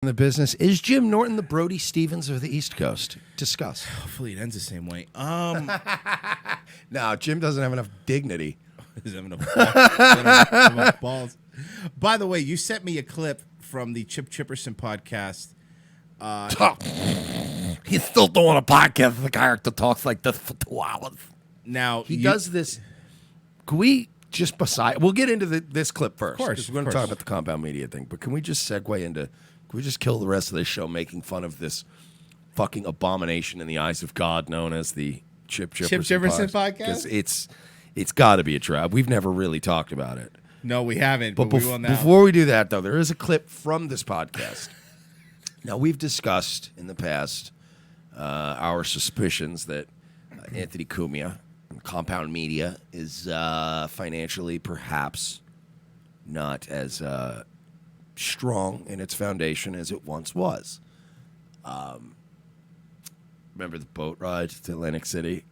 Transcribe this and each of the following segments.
in the business. Is Jim Norton the Brody Stevens of the East Coast? Discuss. Hopefully it ends the same way. No, Jim doesn't have enough dignity. Doesn't have enough balls. By the way, you sent me a clip from the Chip Chipperson podcast. He's still doing a podcast with a character talks like this for 2 hours. Now He does this. Can we just we'll get into this clip first. Of course. We're going to talk about the compound media thing. But can we just segue into, can we just kill the rest of this show making fun of this fucking abomination in the eyes of God known as the Chip Chipperson podcast? Because it's got to be a trap. We've never really talked about it. No, we haven't, but we will now. Before we do that, though, there is a clip from this podcast. Now, we've discussed in the past our suspicions that Anthony Cumia and Compound Media is financially perhaps not as strong in its foundation as it once was. Remember the boat ride to Atlantic City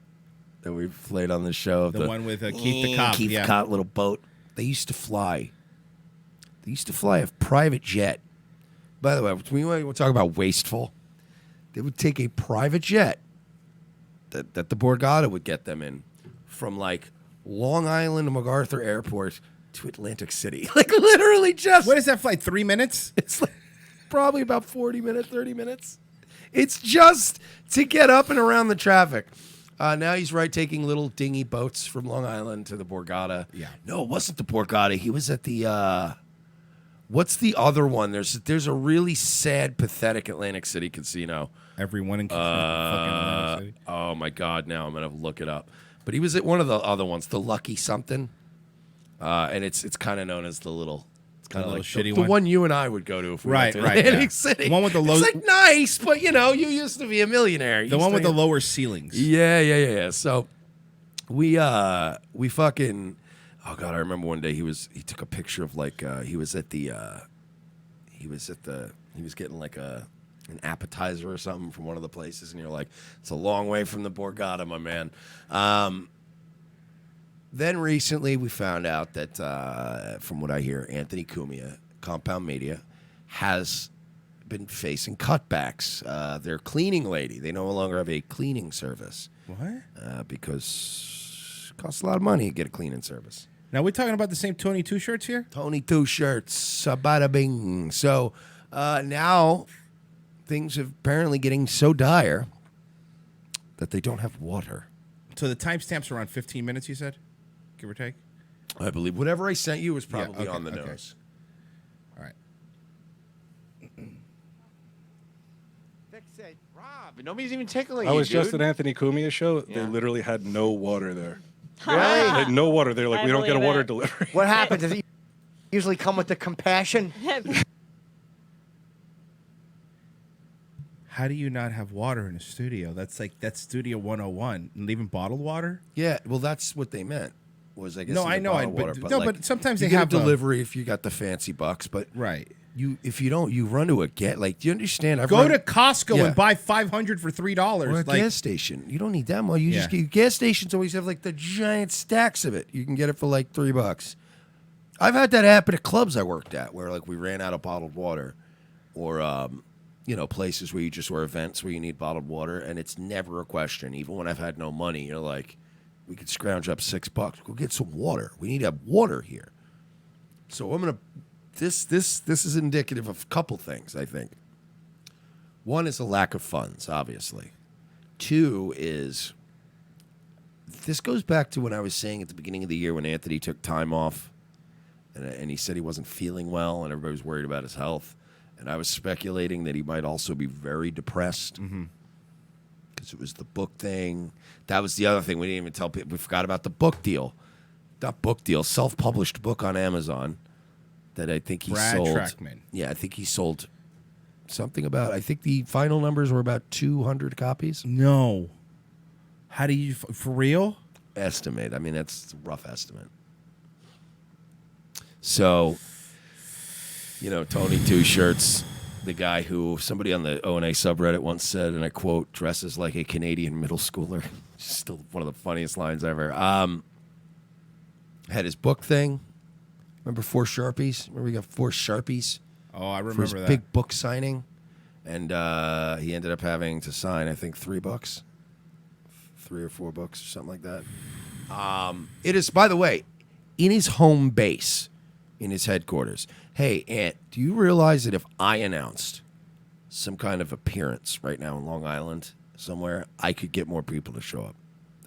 that we played on the show? The one with Keith the Cop. Keith the Cop, little boat. They used to fly. They used to fly a private jet. By the way, when we talk about wasteful, they would take a private jet that the Borgata would get them in from like Long Island to MacArthur Airport to Atlantic City. Like literally just. What is that flight? 3 minutes? It's like probably about 40 minutes, 30 minutes. It's just to get up and around the traffic. Now he's taking little dingy boats from Long Island to the Borgata. Yeah. No, it wasn't the Borgata. He was at the, what's the other one? There's a really sad, pathetic Atlantic City casino. Everyone in fucking Atlantic City. Oh, my God. Now I'm going to look it up. But he was at one of the other ones, the Lucky something. And it's kind of known as the little... It's kind of like shitty the one you and I would go to if we went to Atlantic City. The one with the low... It's like nice, but you used to be a millionaire. The one with the lower ceilings. Yeah. So we fucking... Oh God, I remember one day he took a picture of like he was getting like an appetizer or something from one of the places, and you're like, it's a long way from the Borgata, my man. Then recently we found out that, from what I hear, Anthony Cumia, Compound Media, has been facing cutbacks. Their cleaning lady, they no longer have a cleaning service. What? Because it costs a lot of money to get a cleaning service. Now, we're talking about the same Tony Two shirts here? Tony Two shirts, bada bing. So now things are apparently getting so dire that they don't have water. So the timestamp's around 15 minutes, you said? Give or take? I believe whatever I sent you was probably on the nose. All right. Vic said, Rob, nobody's even tickling I you, was just dude. at Anthony Cumia show. Yeah. They literally had no water there. Really? Like, no water. They're like, I we don't get a believe water it. delivery. What happened? Does it usually come with the compassion? How do you not have water in a studio? That's Studio 101. And even bottled water? Yeah, well, that's what they meant. Was I guess No, the I know, bottled water, but sometimes you they get have a delivery if you got the fancy bucks, but right. If you don't, you run to a do you understand? Go to Costco Yeah. and buy 500 for $3. Or a gas station. You don't need that much. You just get gas stations always have like the giant stacks of it. You can get it for like $3. I've had that happen at clubs I worked at where like we ran out of bottled water, or places where events where you need bottled water, and it's never a question. Even when I've had no money, you're like, we could scrounge up $6. Go get some water. We need to have water here. So I'm gonna. This is indicative of a couple things, I think. One is a lack of funds, obviously. Two is, this goes back to when I was saying at the beginning of the year when Anthony took time off and he said he wasn't feeling well and everybody was worried about his health. And I was speculating that he might also be very depressed because it was the book thing. That was the other thing. We didn't even tell people. We forgot about the book deal. Not book deal, self-published book on Amazon. That I think he sold. Brad Trackman. Yeah, I think he sold something about. I think the final numbers were about 200 copies. No. How do you for real? Estimate. I mean, that's a rough estimate. So, Tony Two Shirts, the guy who somebody on the O&A subreddit once said, and I quote, "dresses like a Canadian middle schooler." Still one of the funniest lines ever. Had his book thing. Remember 4 Sharpies? Remember we got 4 Sharpies? Oh, I for remember his that. big book signing, and he ended up having to sign, I think, 3 books, 3 or 4 books, or something like that. It is, by the way, in his home base, in his headquarters. Hey, Ant, do you realize that if I announced some kind of appearance right now in Long Island somewhere, I could get more people to show up?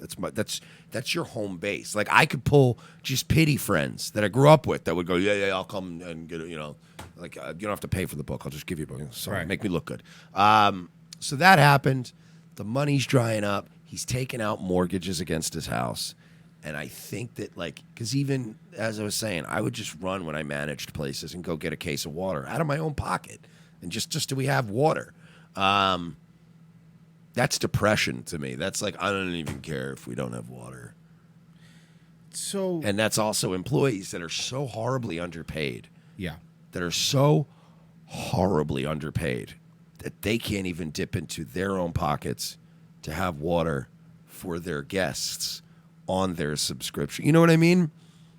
That's your home base. Like, I could pull just pity friends that I grew up with that would go, yeah, I'll come and get it. You know, like you don't have to pay for the book. I'll just give you a book. Sorry, Right. make me look good. So that happened. The money's drying up. He's taking out mortgages against his house. And I think that, like, because even as I was saying, I would just run when I managed places and go get a case of water out of my own pocket, and just do we have water? That's depression to me. That's like, I don't even care if we don't have water. So, And that's also employees that are so horribly underpaid, yeah. that are so horribly underpaid that they can't even dip into their own pockets to have water for their guests on their subscription. You know what I mean?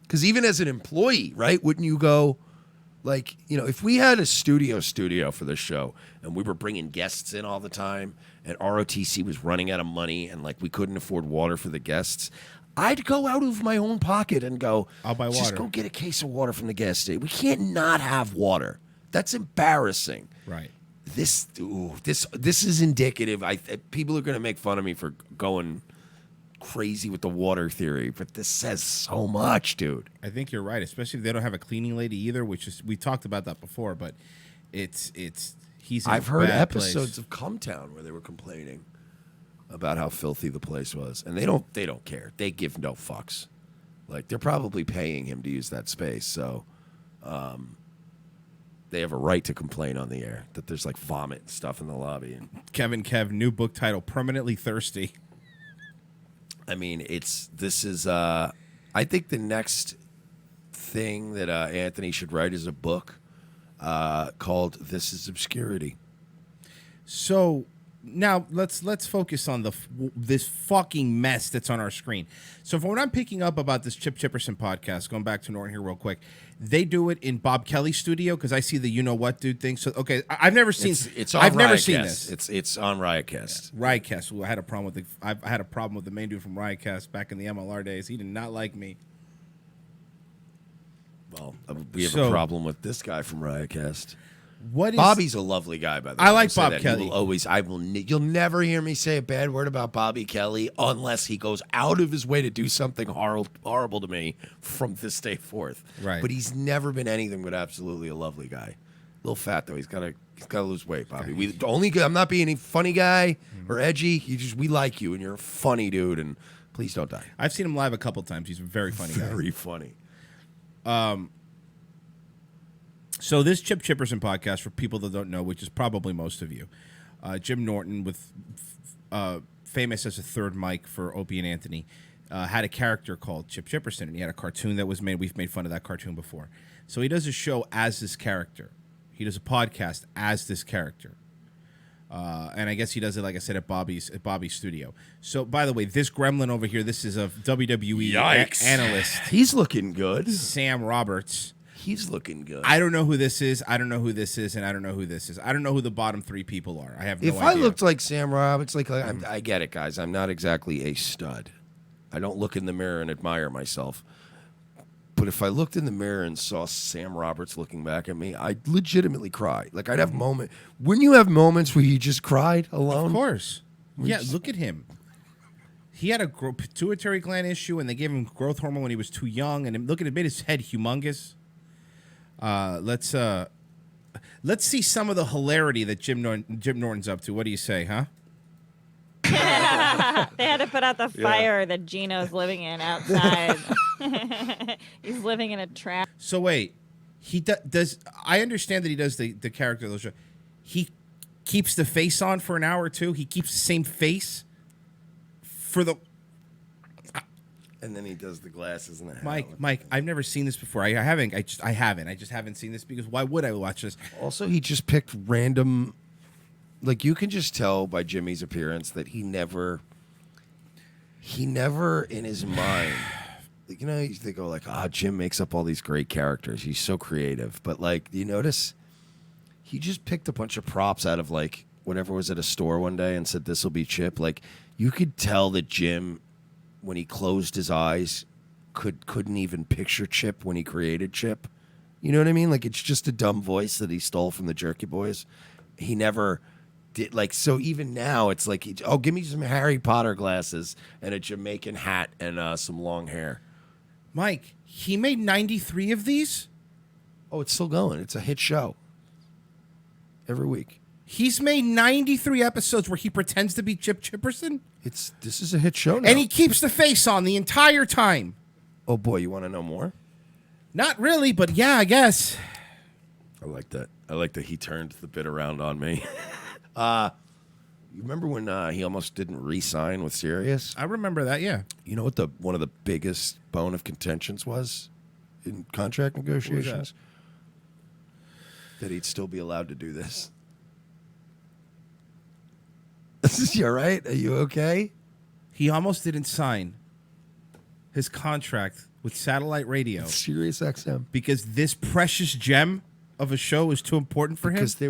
Because even as an employee, right, wouldn't you go, like, you know, if we had a studio for this show and we were bringing guests in all the time and ROTC was running out of money and, like, we couldn't afford water for the guests, I'd go out of my own pocket and go, I'll buy just water. go get a case of water from the gas station. We can't not have water. That's embarrassing. Right. This is indicative. People are going to make fun of me for going crazy with the water theory, but this says so much, dude. I think you're right, especially if they don't have a cleaning lady either, which is, we talked about that before, but he's in I've a heard bad episodes place. of Cumtown where they were complaining about how filthy the place was, and they don't care. They give no fucks. Like, they're probably paying him to use that space, so they have a right to complain on the air that there's like vomit and stuff in the lobby. And Kevin Kev, new book title, Permanently Thirsty. I mean, I think the next thing that Anthony should write is a book called "This Is Obscurity." So now let's focus on this fucking mess that's on our screen. So from what I'm picking up about this Chip Chipperson podcast, going back to Norton here real quick, they do it in Bob Kelly's studio because I see the you know what dude thing. So okay, I've never seen. It's on I've never Riotcast. seen this. It's on Riotcast. Riotcast. Well, I had a problem with the main dude from Riotcast back in the MLR days. He did not like me. Well, we have So- a problem with this guy from Riotcast. What is Bobby's a lovely guy, by the way. I like will say Bob that. Kelly. He will always, you'll never hear me say a bad word about Bobby Kelly unless he goes out of his way to do something horrible to me from this day forth. Right. But he's never been anything but absolutely a lovely guy. A little fat though. He's got to lose weight, Bobby. I'm not being a funny guy or edgy. We like you, and you're a funny dude. And please don't die. I've seen him live a couple times. He's a very funny guy. Very funny. So this Chip Chipperson podcast, for people that don't know, which is probably most of you, Jim Norton, with famous as a third mic for Opie and Anthony, had a character called Chip Chipperson, and he had a cartoon that was made. We've made fun of that cartoon before. So he does a show as this character. He does a podcast as this character. And I guess he does it, like I said, at Bobby's studio. So, by the way, this gremlin over here, this is a WWE Yikes. analyst, He's looking good. Sam Roberts. He's looking good. I don't know who this is. I don't know who this is, and I don't know who this is. I don't know who the bottom 3 people are. I have no If idea. I looked like Sam Roberts, I get it, guys. I'm not exactly a stud. I don't look in the mirror and admire myself. But if I looked in the mirror and saw Sam Roberts looking back at me, I'd legitimately cry. Like, I'd have moment. Wouldn't you have moments where you just cried alone? Of course. Yeah, look at him. He had a pituitary gland issue, and they gave him growth hormone when he was too young. And look at it, made his head humongous. Let's see some of the hilarity that Jim Norton's up to. What do you say, huh? They had to put out the fire that Gino's living in outside. He's living in a trap. So wait, he does. I understand that he does the character of the show. He keeps the face on for an hour or two. He keeps the same face for the. And then he does the glasses and the hat. Mike, I've never seen this before. I just haven't seen this because why would I watch this? Also, he just picked random. Like, you can just tell by Jimmy's appearance that he never in his mind, like, you know, they go like, Jim makes up all these great characters. He's so creative. But, like, you notice he just picked a bunch of props out of like whatever was at a store one day and said this will be Chip. Like you could tell that Jim, when he closed his eyes, couldn't even picture Chip when he created Chip. You know what I mean? Like it's just a dumb voice that he stole from the Jerky Boys. He never did like so. Even now, it's like, oh, give me some Harry Potter glasses and a Jamaican hat and some long hair. Mike, he made 93 of these. Oh, it's still going. It's a hit show every week. He's made 93 episodes where he pretends to be Chip Chipperson. This is a hit show now. And he keeps the face on the entire time. Oh boy, you want to know more? Not really, but yeah, I guess. I like that. I like that he turned the bit around on me. You remember when he almost didn't re-sign with Sirius? I remember that, yeah. You know what one of the biggest bone of contentions was in contract negotiations? That he'd still be allowed to do this. You all right? Are you okay? He almost didn't sign his contract with satellite radio. Sirius XM. Because this precious gem of a show was too important for him? Because they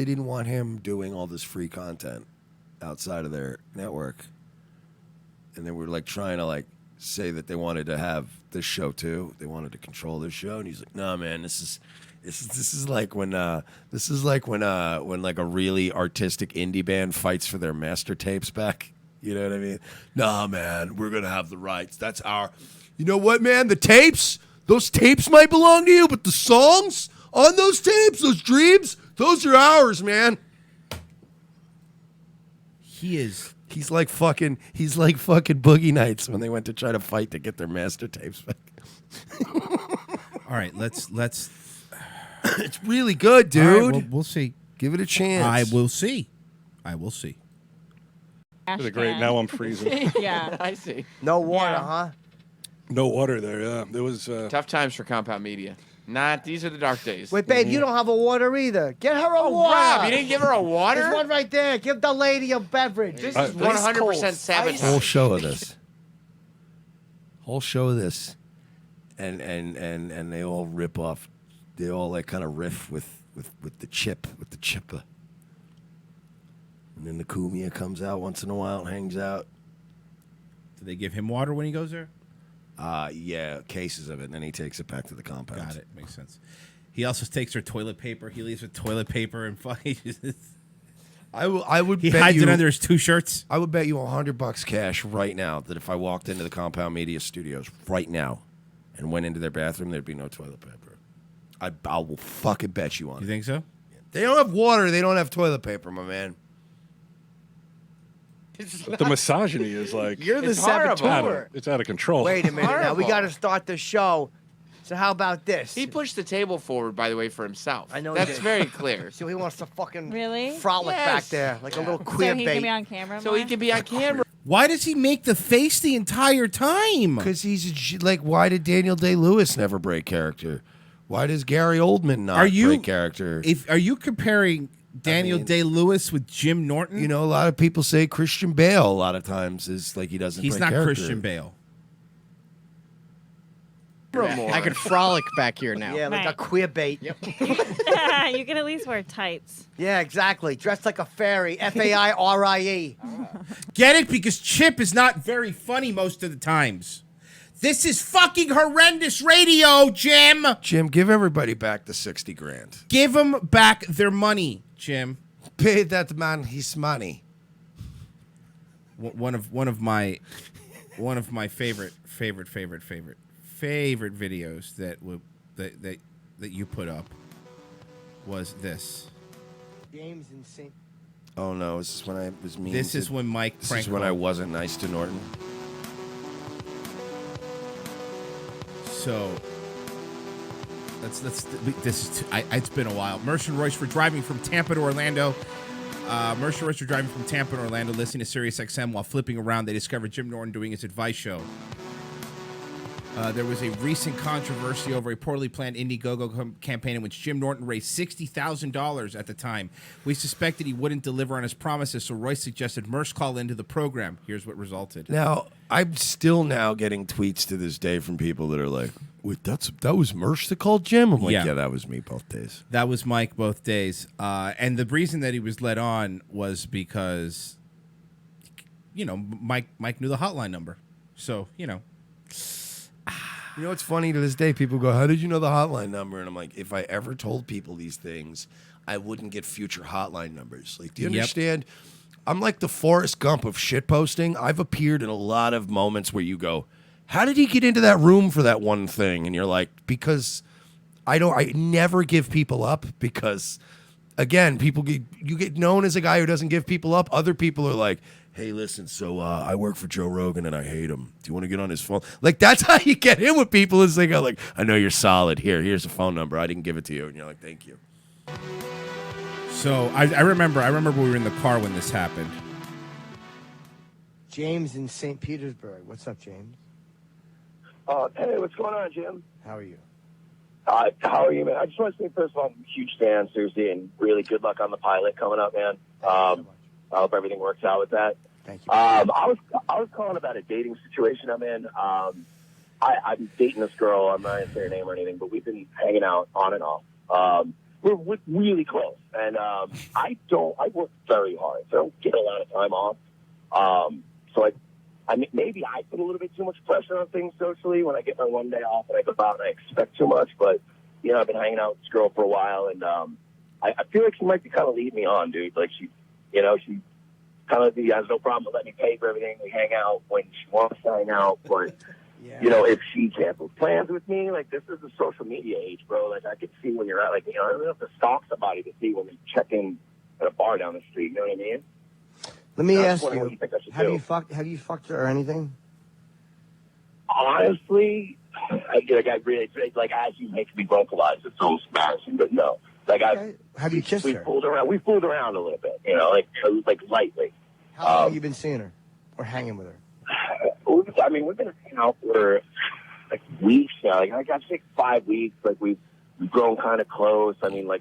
didn't want him doing all this free content outside of their network. And they were like trying to like say that they wanted to have this show too. They wanted to control this show. And he's like, no, man, this is like when like a really artistic indie band fights for their master tapes back. You know what I mean? Nah, man, we're gonna have the rights. That's our. You know what, man? The tapes, those tapes might belong to you, but the songs on those tapes, those dreams, those are ours, man. He's like fucking Boogie Nights when they went to try to fight to get their master tapes back. All right, let's. It's really good, dude. All right, we'll see. Give it a chance. I will see. Really great. Now I'm freezing. Yeah. I see. No water, Yeah. huh? No water there. Yeah, there was. Tough times for Compound Media. These are the dark days. Wait, babe, you don't have a water either. Get her a Oh, water. Rob, you didn't give her a water? There's one right there. Give the lady a beverage. This is 100% sabotage. Whole show of this. And they all rip off. They all like kind of riff with the chipper. And then the Kumia comes out once in a while and hangs out. Do they give him water when he goes there? Yeah, cases of it, and then he takes it back to the compound. Got it. Makes sense. He also takes her toilet paper. He leaves with toilet paper and fucking. I would. He bet hides you, it under his two shirts. I would bet you $100 cash right now that if I walked into the Compound Media Studios right now and went into their bathroom, there'd be no toilet paper. I will fucking bet you on You it. think so? They don't have water. They don't have toilet paper, my man. The misogyny is like. You're the It's horrible. saboteur. It's out of control. Wait a minute. Now we Horrible. got to start the show. So how about this? He pushed the table forward, by the way, for himself. I know he That's did. very clear. So he wants to fucking Really? frolic Yes. back there like a little So queer he bait. can be on camera So more? he can be on camera. Why does he make the face the entire time? Because like, why did Daniel Day-Lewis never break character? Why does Gary Oldman not break character? Are you comparing Daniel Day-Lewis with Jim Norton? You know, a lot of people say Christian Bale a lot of times is like he doesn't He's break not character. Christian Bale. I could frolic back here now. Yeah, like a Right. queer bait. You can at least wear tights. Yeah, exactly. Dressed like a fairy. F-A-I-R-I-E. Get it? Because Chip is not very funny most of the times. This is fucking horrendous radio, Jim. Jim, give everybody back the $60,000. Give them back their money, Jim. Pay that man his money. One of my favorite videos that you put up was this. Game's insane. Oh no, is this when I was mean? This is when Mike This pranked is when I called. wasn't nice to Norton. So this is it's been a while. Mersh and Royce were driving from Tampa to Orlando. Mersh and Royce were driving from Tampa to Orlando, listening to Sirius XM while flipping around. They discovered Jim Norton doing his advice show. There was a recent controversy over a poorly planned Indiegogo campaign in which Jim Norton raised $60,000 at the time. We suspected he wouldn't deliver on his promises, so Royce suggested Mersh call into the program. Here's what resulted. Now, I'm still now getting tweets to this day from people that are like, Wait, that was Mersh that called Jim? I'm like, Yeah. yeah, that was me both days. That was Mike both days. And the reason that he was let on was because, Mike knew the hotline number. So, You know what's funny to this day? People go, how did you know the hotline number? And I'm like, if I ever told people these things, I wouldn't get future hotline numbers. Like, do you understand? I'm like the Forrest Gump of shit posting. I've appeared in a lot of moments where you go, how did he get into that room for that one thing? And you're like, because I never give people up because, again, you get known as a guy who doesn't give people up. Other people are like, hey, listen, so I work for Joe Rogan and I hate him. Do you want to get on his phone? Like, that's how you get in with people is they go like, I know you're solid. Here's a phone number. I didn't give it to you. And you're like, thank you. So I remember we were in the car when this happened. James in St. Petersburg. What's up, James? Hey, what's going on, Jim? How are you? How are you, man? I just want to say, first of all, I'm a huge fan, seriously, and really good luck on the pilot coming up, man. Thank you so much. I hope everything works out with that. Thank you. I was calling about a dating situation I'm in. I'm dating this girl. I'm not going to say her name or anything, but we've been hanging out on and off. We're really close, and I work very hard, so I don't get a lot of time off. So I mean, maybe I put a little bit too much pressure on things socially when I get my one day off and I go out and I expect too much. But, I've been hanging out with this girl for a while, and I feel like she might be kind of leading me on, dude. Like, she kind of has no problem with letting me pay for everything. We hang out when she wants to hang out. But, if she cancels plans with me, like, this is the social media age, bro. Like, I could see when you're out, like, I don't have to stalk somebody to see when they check in at a bar down the street. You know what I mean? Let me ask what you, you think I should have do. you fucked her or anything? Honestly, I really, like, as you make me vocalize, it's so embarrassing, but no. Like, Okay. Have you kissed we her? fooled around a little bit, like lightly. How long have you been seeing her or hanging with her? I mean, we've been hanging out for like weeks now. Like, I got 5 weeks. Like, we've grown kind of close. I mean, like,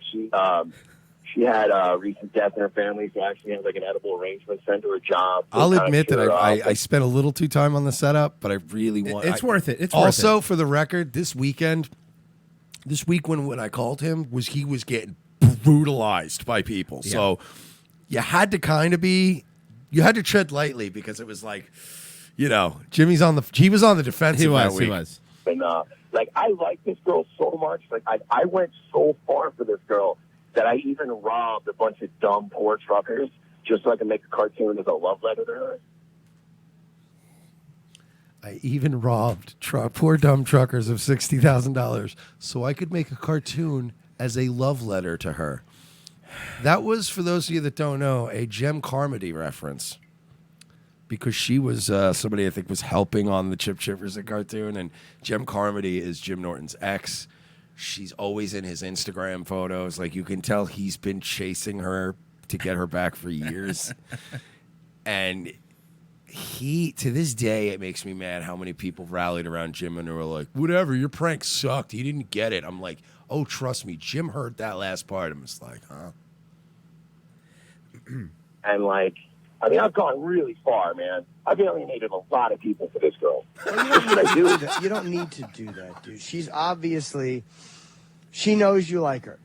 she had a recent death in her family, so I actually had like an edible arrangement sent to her job. I'll admit that I spent a little too time on the setup, but I really want. It's worth it. It's also worth it. For the record, this week when I called him he was getting brutalized by people. Yeah. So you had to tread lightly because it was like, he was on the defensive. He that was. And like, I like this girl so much. Like, I went so far for this girl that I even robbed a bunch of dumb poor truckers just so I could make a cartoon as a love letter to her. I even robbed poor dumb truckers of $60,000 so I could make a cartoon as a love letter to her. That was, for those of you that don't know, a Jem Carmody reference. Because she was somebody I think was helping on the Chip Chipperson cartoon, and Jem Carmody is Jim Norton's ex. She's always in his Instagram photos. Like, you can tell he's been chasing her to get her back for years. And to this day, it makes me mad how many people rallied around Jim and were like, whatever, your prank sucked. You didn't get it. I'm like, oh, trust me, Jim heard that last part. I'm just like, huh? And like, I mean, I've gone really far, man. I've alienated a lot of people for this girl. You don't need to do that, dude. She knows you like her.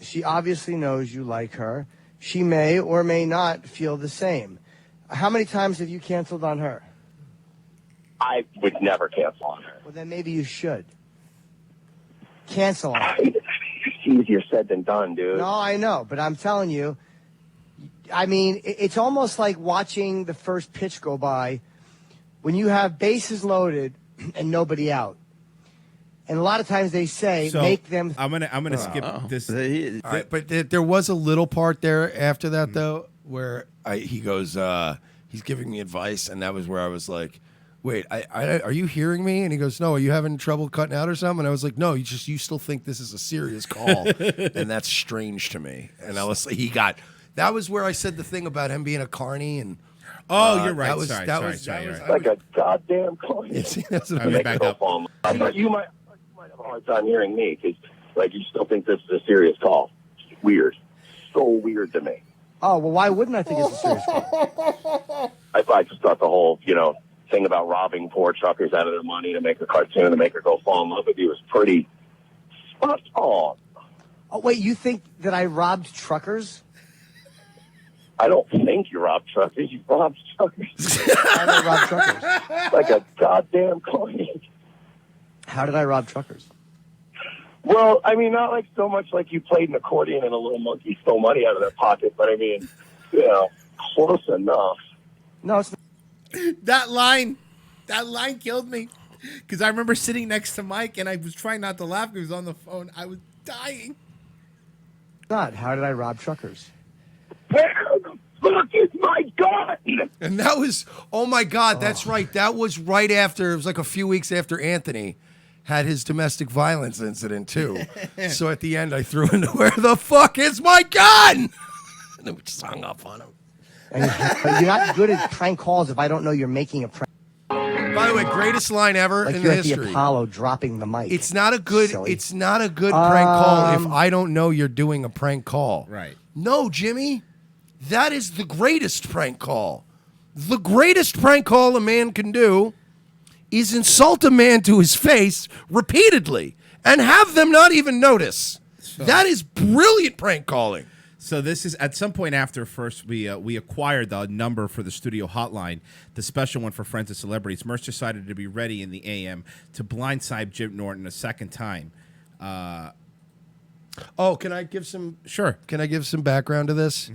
She obviously knows you like her. She may or may not feel the same. How many times have you canceled on her? I would never cancel on her. Well, then maybe you should. Cancel on her. It's easier said than done, dude. No, I know, but I'm telling you, I mean, it's almost like watching the first pitch go by when you have bases loaded and nobody out. And a lot of times they say, make them. I'm gonna skip this. All right, but there was a little part there after that though, where he goes, he's giving me advice, and that was where I was like, wait, are you hearing me? And he goes, no, are you having trouble cutting out or something? And I was like, no, you still think this is a serious call, and that's strange to me. And I was like, that was where I said the thing about him being a carny and. Oh, you're right. That was, sorry. Like a goddamn call. That's what I mean, back up. You might have a hard time hearing me because, like, you still think this is a serious call. It's weird. So weird to me. Oh, well, why wouldn't I think it's a serious call? I just thought the whole, thing about robbing poor truckers out of their money to make a cartoon to make her go fall in love with you was pretty spot on. Oh, wait, you think that I robbed truckers? I don't think you robbed truckers. You robbed truckers How did I rob truckers? like a goddamn coin. How did I rob truckers? Well, I mean, not like so much like you played an accordion and a little monkey stole money out of their pocket, but I mean, close enough. No, it's That line killed me because I remember sitting next to Mike and I was trying not to laugh because he was on the phone. I was dying. not. How did I rob truckers? Where the fuck is my gun? And that was, oh my God, that's right. That was right after, it was like a few weeks after Anthony had his domestic violence incident too. So at the end, I threw in, where the fuck is my gun? And then we just hung up on him. And you're not good at prank calls if I don't know you're making a prank. By the way, greatest line ever Like in you're the at the history. Apollo dropping the mic. It's not a good. Silly. It's not a good prank call if I don't know you're doing a prank call. Right. No, Jimmy, that is the greatest prank call. The greatest prank call a man can do is insult a man to his face repeatedly and have them not even notice. That is brilliant prank calling. So this is at some point after first we acquired the number for the studio hotline, the special one for friends and celebrities. Mersh decided to be ready in the AM to blindside Jim Norton a second time. Oh, can I give some? Sure. Can I give some background to this?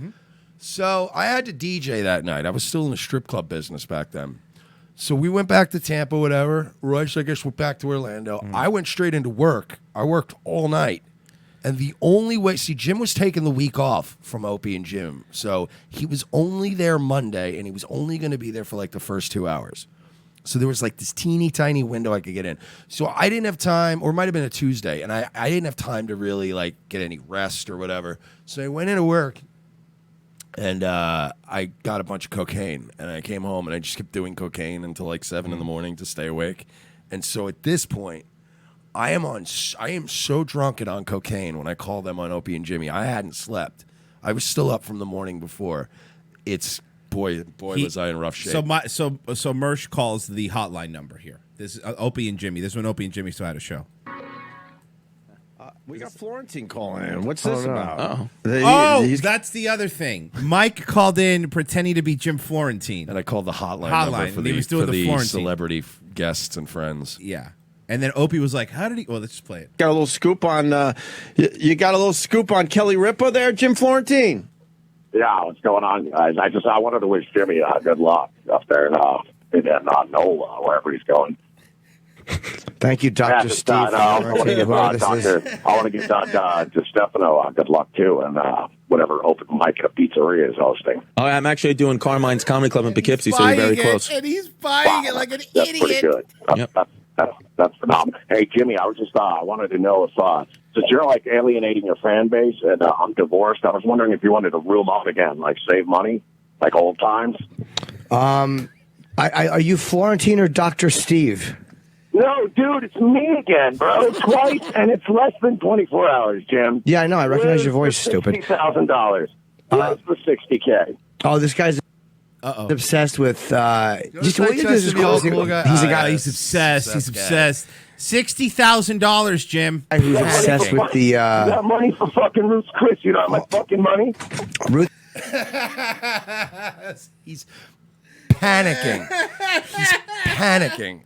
So I had to DJ that night. I was still in the strip club business back then. So we went back to Tampa, whatever. Royce, I guess, went back to Orlando. I went straight into work. I worked all night. And the only way, see, Jim was taking the week off from Opie and Jim. So he was only there Monday, and he was only going to be there for like the first 2 hours. So there was like this teeny tiny window I could get in. So I didn't have time, or it might have been a Tuesday, and I didn't have time to really like get any rest or whatever. So I went into work, and I got a bunch of cocaine, and I came home, and I just kept doing cocaine until like 7 in the morning to stay awake. And so at this point, I am so drunk and on cocaine when I call them on Opie and Jimmy. I hadn't slept. I was still up from the morning before. It's boy was I in rough shape. So Mersh calls the hotline number here. This is Opie and Jimmy. This is when Opie and Jimmy still had a show. We got Florentine calling in. What's this about? That's the other thing. Mike called in pretending to be Jim Florentine. And I called the hotline Hotline, number for and he the, was doing for the the Florentine. celebrity guests and friends. Yeah. And then Opie was like, how did he... Well, let's just play it. Got a little scoop on. You got a little scoop on Kelly Ripa there, Jim Florentine. Yeah, what's going on, guys? I wanted to wish Jimmy good luck up there in NOLA, wherever he's going. Thank you, Dr. Steve. I want to give Stefano good luck, too, and whatever open mic at a pizzeria is hosting. Oh, I'm actually doing Carmine's Comedy Club in Poughkeepsie, so you're very close. And he's buying it like an That's idiot. pretty good. That's phenomenal. Hey, Jimmy, I was just I wanted to know if since you're like alienating your fan base and I'm divorced, I was wondering if you wanted to room up again, like save money, like old times. Are you Florentine or Dr. Steve? No, dude, it's me again, bro. Twice, and it's less than 24 hours, Jim. Yeah, I know. I recognize your voice, stupid. $60,000. Where's the $60K? Oh, this guy's obsessed with. He's a guy. He's obsessed. He's obsessed. $60,000, Jim. Who's obsessed with the. You got money for fucking Ruth Chris. You don't have my fucking money? Ruth. He's panicking. He's panicking.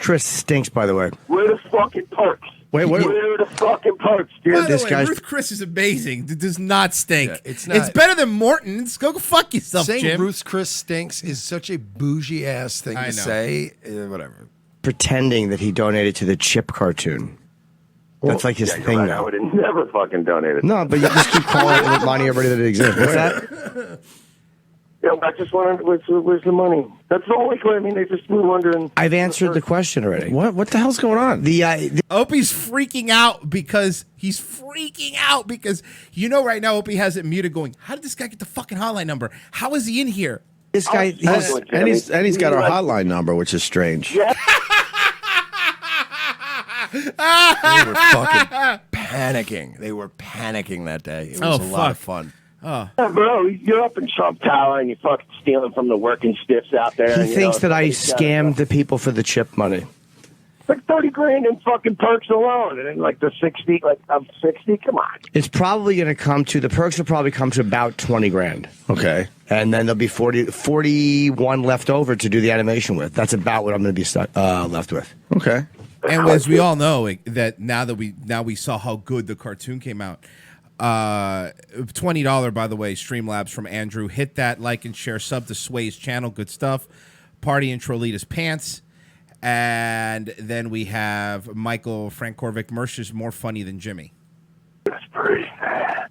Chris stinks, by the way. Where the fucking perks? Wait, what? Where the fucking perks, dude? By the This way, guy's- Ruth Chris is amazing. It does not stink. Yeah, it's not. It's better than Morton's. Go fuck yourself, Saying Jim. Ruth Chris stinks is such a bougie ass thing I to know. say. Whatever. Pretending that he donated to the Chip cartoon. That's like his Yeah, thing right. I now. would have never fucking donated. No, but you just keep calling it and reminding everybody that it exists. What's that? Yeah, I just wondered where's the money. That's the only way. I mean, they just were wondering. I've answered the question already. What the hell's going on? Opie's freaking out because you know right now Opie has it muted going, how did this guy get the fucking hotline number? How is he in here? This guy. And he's got our hotline number, which is strange. Yeah. They were fucking panicking. They were panicking that day. It was a lot of fun. Yeah, bro, you're up in Trump Tower and you're fucking stealing from the working stiffs out there. He thinks that I scammed the people for the chip money. Like 30 grand in fucking perks alone, and then like the 60, like of 60. Come on. It's probably going to come to, the perks will probably come to about 20 grand. Okay. And then there'll be 41 left over to do the animation with. That's about what I'm going to be stuck left with. Okay. And as we all know, that now we saw how good the cartoon came out. $20, by the way, Streamlabs from Andrew. Hit that like and share, sub to Sway's channel. Good stuff. Party in Trolita's pants. And then we have Michael Frank Korvic. Mersh is more funny than Jimmy. That's pretty sad.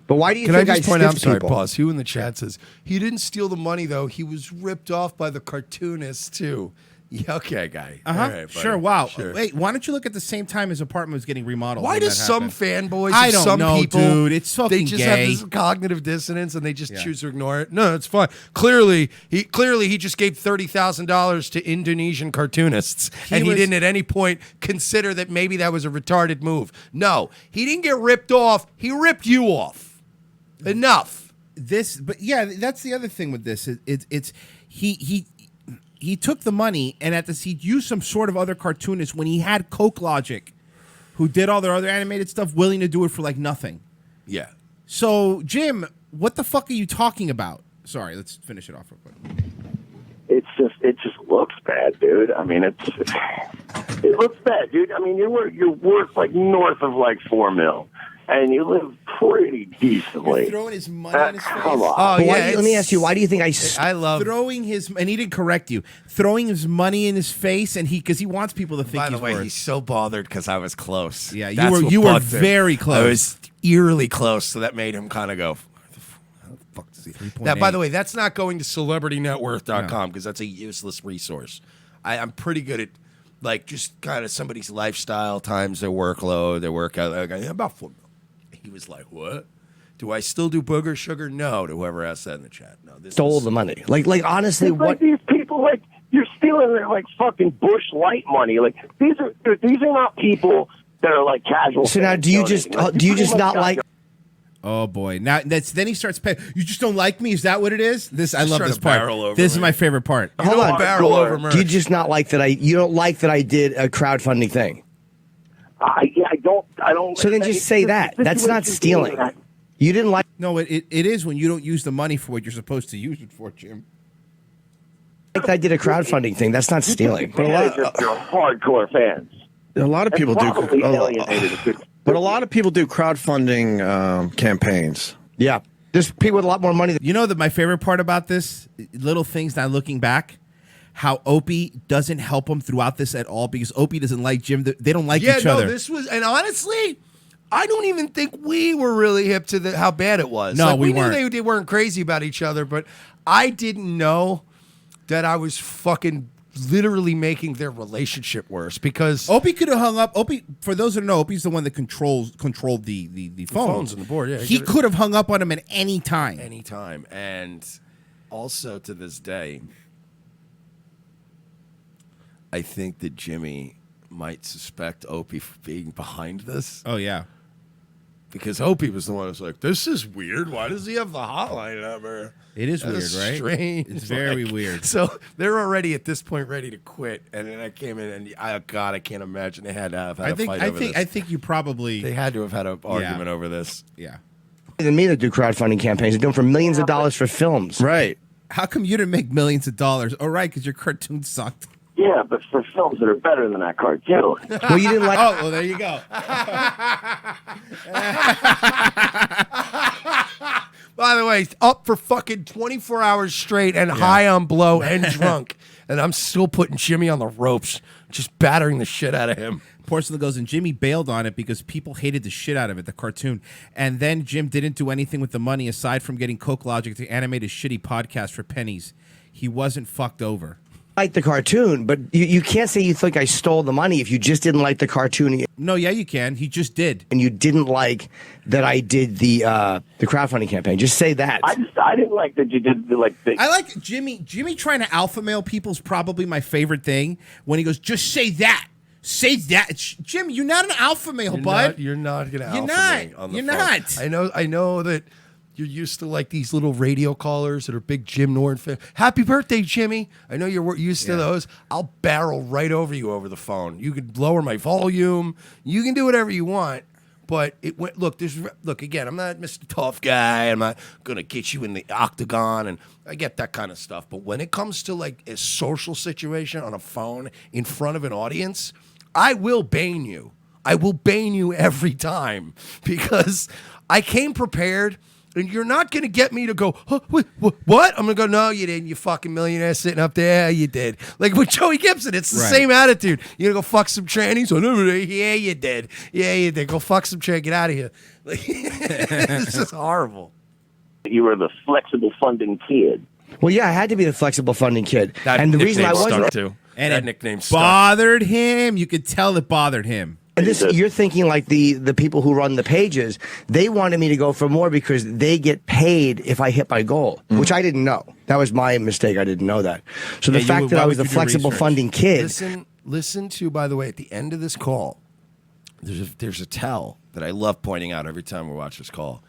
But why do you Can think I just point out? I'm stiff sorry, people? pause. Who in the chat says he didn't steal the money though? He was ripped off by the cartoonists too. Yeah, okay, guy. Uh-huh. All right, buddy. Sure. Wow. Sure. Wait, why don't you look at the same time his apartment was getting remodeled? Why when does that some happened? fanboys, I of don't some know, people, dude. It's fucking they just gay. have this cognitive dissonance and they just choose to ignore it? No, it's fine. Clearly he just gave $30,000 to Indonesian cartoonists, and he didn't at any point consider that maybe that was a retarded move. No, he didn't get ripped off. He ripped you off. Enough. But yeah, that's the other thing with this. He took the money and he used some sort of other cartoonist when he had Coke Logic, who did all their other animated stuff, willing to do it for like nothing. Yeah. So Jim, what the fuck are you talking about? Sorry, let's finish it off real quick. It just looks bad, dude. I mean, it looks bad, dude. I mean, you're worth like north of like $4 million, and you live pretty decently. You're throwing his money in his face. Come on. Oh, yeah. Let me ask you, why do you think I love throwing his, and he didn't correct you, throwing his money in his face, and because he wants people to think By the he's way, worth. he's so bothered because I was close. Yeah, That's what you were bugged him. very close. I was eerily close, so that made him kind of go, how the fuck does he? Now, by the way, that's not going to celebritynetworth.com because that's a useless resource. I'm pretty good at like just kind of somebody's lifestyle times their workload, their workout. Like, about $4 million. He was like, what? Do I still do booger sugar? No, to whoever asked that in the chat. No, this stole the money? Like honestly, It's what? like these people, like you're stealing their like fucking Bush Light money. Like these are not people that are like casual. So now, do you just not like? Oh boy! Now then he starts paying. You just don't like me? Is that what it is? I love trying this to part. barrel over This is me. my favorite part. Hold on, barrel over Mersh. do you just not like that? You don't like that I did a crowdfunding thing. I don't. So then just say that. That's not stealing. You didn't like. No, it is when you don't use the money for what you're supposed to use it for, Jim. That I did a crowdfunding thing. That's not stealing. But you're hardcore fans. A lot of people do. Probably alienated a good. But a lot of people do crowdfunding campaigns. Yeah, there's people with a lot more money. You know that my favorite part about this, little things now looking back, how Opie doesn't help him throughout this at all because Opie doesn't like Jim. They don't like each other. this was, and honestly, I don't even think we were really hip to how bad it was. No, like, we knew weren't. they weren't crazy about each other, but I didn't know that I was fucking literally making their relationship worse because Opie could have hung up. Opie, for those who don't know, Opie's the one that controlled the phones and the board. Yeah, he could have hung up on him at any time. anytime, and also to this day, I think that Jimmy might suspect Opie for being behind this. Oh yeah. Because Opie was the one who's like, this is weird. Why does he have the hotline number? It is That weird, is right? strange. It's very weird. So they're already at this point ready to quit. And then I came in and, God, I can't imagine they had to have had a fight over this. I think you probably. They had to have had an argument over this. Yeah. Than me that do crowdfunding campaigns. They're doing for millions of dollars for films. Right. How come you didn't make millions of dollars? Oh, right, because your cartoon sucked. Yeah, but for films that are better than that cartoon. Well, you didn't like. Oh, well, there you go. By the way, up for fucking 24 hours straight and high on blow and drunk. And I'm still putting Jimmy on the ropes, just battering the shit out of him. Porcelain goes, and Jimmy bailed on it because people hated the shit out of it, the cartoon. And then Jim didn't do anything with the money aside from getting Coke Logic to animate a shitty podcast for pennies. He wasn't fucked over. Like the cartoon, but you can't say you think I stole the money if you just didn't like the cartoon. No, yeah, you can. He just did. And you didn't like that I did the crowdfunding campaign. Just say that. I didn't like that you did the I like Jimmy. Jimmy trying to alpha male people is probably my favorite thing. When he goes, just say that. Say that. Jim, you're not an alpha male, bud. You're not going to alpha You're not. me on the You're phone. not. I know that you're used to like these little radio callers that are big Jim Norton fans. Happy birthday, Jimmy. I know you're used to those. I'll barrel right over you over the phone. You can lower my volume. You can do whatever you want. But it went. Look, again. I'm not Mr. Tough Guy. I'm not gonna get you in the octagon, and I get that kind of stuff. But when it comes to like a social situation on a phone in front of an audience, I will bane you. I will bane you every time because I came prepared. And you're not going to get me to go, huh, what? I'm going to go, no, you didn't, you fucking millionaire sitting up there. You did. Like with Joey Gibson, it's the same attitude. You're going to go fuck some trannies? Oh, no, yeah, you did. Yeah, you did. Go fuck some trannies. Get out of here. Like, it's just horrible. You were the flexible funding kid. Well, yeah, I had to be the flexible funding kid. That and the reason I stuck wasn't. too. And that it nickname stuck. bothered him. You could tell it bothered him. And this, you're thinking like the people who run the pages, they wanted me to go for more because they get paid if I hit my goal, which I didn't know. That was my mistake. I didn't know that. So the fact that I was the flexible funding kid. Listen to, by the way, at the end of this call, there's a tell that I love pointing out every time we watch this call.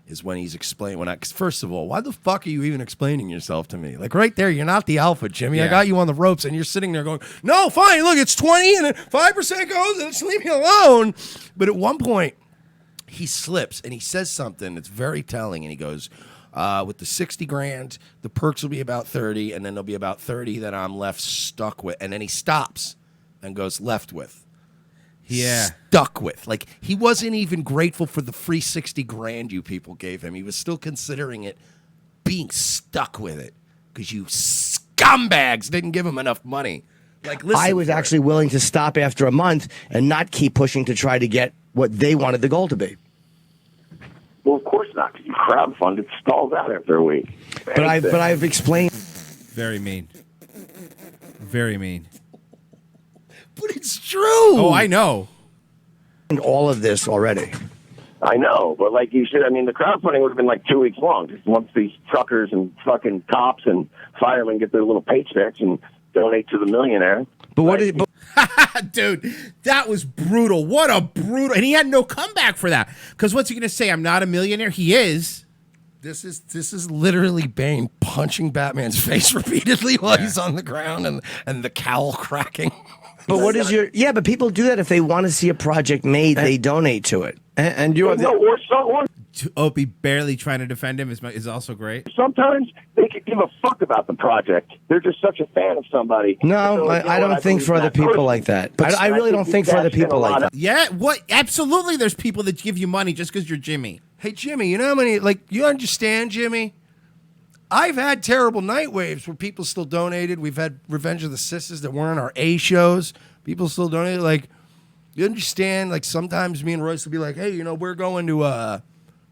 Is when he's explaining. First of all, why the fuck are you even explaining yourself to me? Like right there, you're not the alpha, Jimmy. Yeah. I got you on the ropes, and you're sitting there going, "No, fine. Look, it's 20, and then 5% goes, and just leave me alone." But at one point, he slips and he says something that's very telling, and he goes, "With the 60 grand, the perks will be about 30, and then there'll be about 30 that I'm left stuck with." And then he stops and goes, "Left with." Yeah. Stuck with. Like, he wasn't even grateful for the free 60 grand you people gave him. He was still considering it being stuck with it because you scumbags didn't give him enough money. Like, listen, I was actually willing to stop after a month and not keep pushing to try to get what they wanted the goal to be. Well, of course not, because you crowdfunded stalls out after a week. But I've explained. Very mean. Very mean. But it's true. Oh, I know. All of this already. I know, but like you said, I mean, the crowdfunding would have been like 2 weeks long. Just once these truckers and fucking cops and firemen get their little paychecks and donate to the millionaire. But what is? Dude, that was brutal. What a brutal. And he had no comeback for that. Because what's he going to say? I'm not a millionaire? He is. This is literally Bane punching Batman's face repeatedly while he's on the ground and the cowl cracking. But what is your? Yeah, but people do that if they want to see a project made, they donate to it. And you are or Opie barely trying to defend him is also great. sometimes they could give a fuck about the project. They're just such a fan of somebody. No, So, I don't think for other people like that. But I really don't think for other people like that. Yeah, what? Absolutely, there's people that give you money just because you're Jimmy. Hey, Jimmy, you know how many, like, you understand, Jimmy? I've had terrible night waves where people still donated. We've had Revenge of the Sisters that weren't our A shows. People still donated. Like, you understand, like, sometimes me and Royce will be like, hey, you know, we're going to,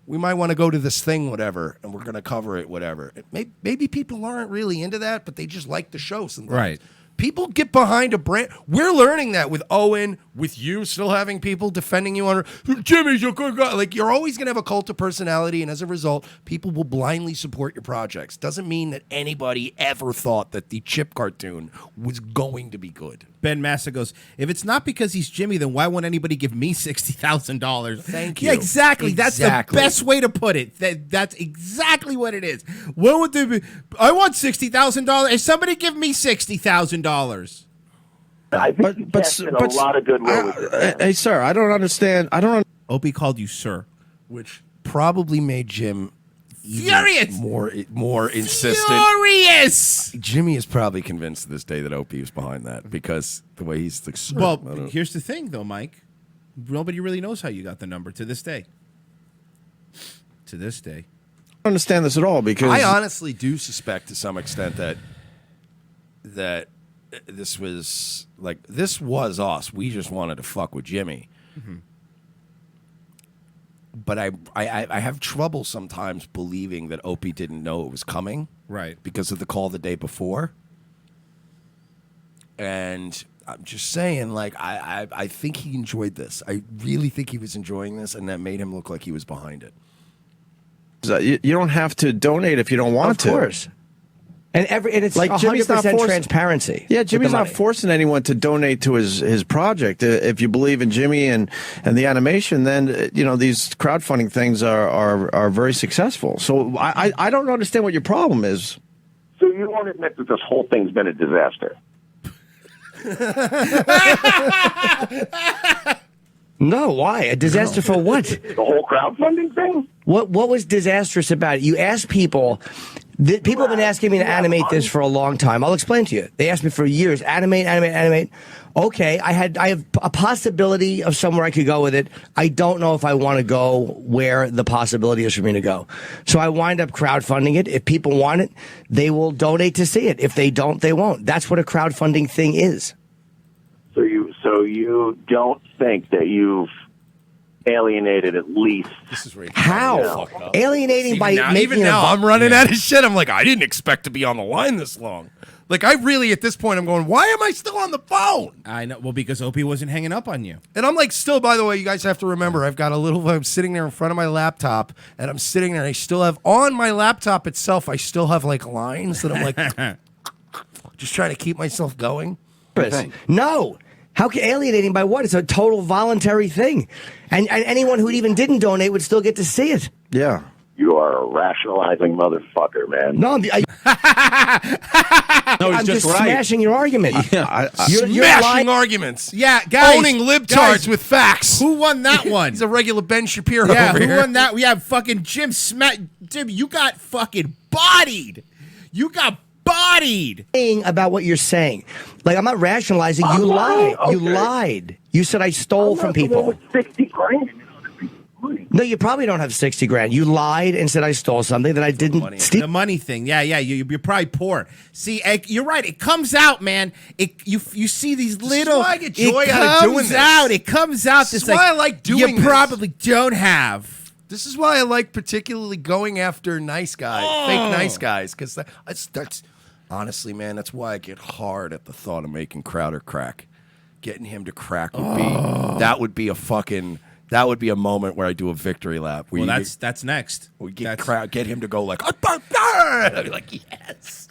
we might want to go to this thing, whatever, and we're going to cover it, whatever. Maybe people aren't really into that, but they just like the show sometimes. Right. People get behind a brand. We're learning that with Owen, with you still having people defending you on Jimmy's a good guy. Like, you're always going to have a cult of personality, and as a result, people will blindly support your projects. Doesn't mean that anybody ever thought that the Chip cartoon was going to be good. Ben Massa goes, if it's not because he's Jimmy, then why won't anybody give me $60,000? Thank you. Yeah, exactly. That's the best way to put it. That's exactly what it is. What would they be? I want $60,000. If somebody give me $60,000. I think you casted a lot of goodwill with your hey, sir, I don't understand. Opie called you sir. Which probably made Jim Furious! More insistent. Furious! Jimmy is probably convinced to this day that Opie was behind that because the way he's like, sir, Well, here's the thing, though, Mike. Nobody really knows how you got the number to this day. To this day. I don't understand this at all because I honestly do suspect to some extent that this was us. We just wanted to fuck with Jimmy. Mm-hmm. But I have trouble sometimes believing that Opie didn't know it was coming. Right. Because of the call the day before. And I'm just saying, like, I think he enjoyed this. I really think he was enjoying this, and that made him look like he was behind it. you don't have to donate if you don't want to. Of course. And it's Like, like Jimmy's not 100% forcing- transparency. Yeah, with Jimmy's the not money. forcing anyone to donate to his project. If you believe in Jimmy and the animation, then these crowdfunding things are very successful. So I don't understand what your problem is. So you won't admit that this whole thing's been a disaster? No, why? A disaster for what? The whole crowdfunding thing? What was disastrous about it? You ask people. People have been asking me to animate this for a long time. I'll explain to you. They asked me for years, animate. Okay, I have a possibility of somewhere I could go with it. I don't know if I want to go where the possibility is for me to go. So I wind up crowdfunding it. If people want it, they will donate to see it. If they don't, they won't. That's what a crowdfunding thing is. So you don't think that you've alienated at least? This is How? Alienating by making even now, I'm running out of shit. I'm like, I didn't expect to be on the line this long. Like, I really, at this point, I'm going, why am I still on the phone? I know. Well, because Opie wasn't hanging up on you. And I'm like, still, by the way, you guys have to remember, I'm sitting there in front of my laptop, and I'm sitting there, and I still have, on my laptop itself, I still have, like, lines that I'm like, just trying to keep myself going. No. How can alienating by what? It's a total voluntary thing. And anyone who even didn't donate would still get to see it. Yeah. You are a rationalizing motherfucker, man. No, I'm just smashing your argument. You're Smashing arguments. Yeah, guys. Owning libtards with facts. Who won that one? He's a regular Ben Shapiro Yeah, over who here. won that? We have fucking Jim. Jim, you got fucking bodied. You got bodied. About what you're saying. Like, I'm not rationalizing. You lied. Okay. You lied. You said I stole from people. With 60 grand. No, you probably don't have 60 grand. You lied and said I stole something that I didn't steal. The money thing. Yeah. You're probably poor. See, you're right. It comes out, man. You see these little. why I get joy out of doing this. It comes out. This is why I like doing You this. probably don't have. This is why I like particularly going after nice guys, fake nice guys, because that's honestly, man, that's why I get hard at the thought of making Crowder crack. Getting him to crack would be a moment where I do a victory lap. Well, that's next. We get him to go like, I'd be like, yes.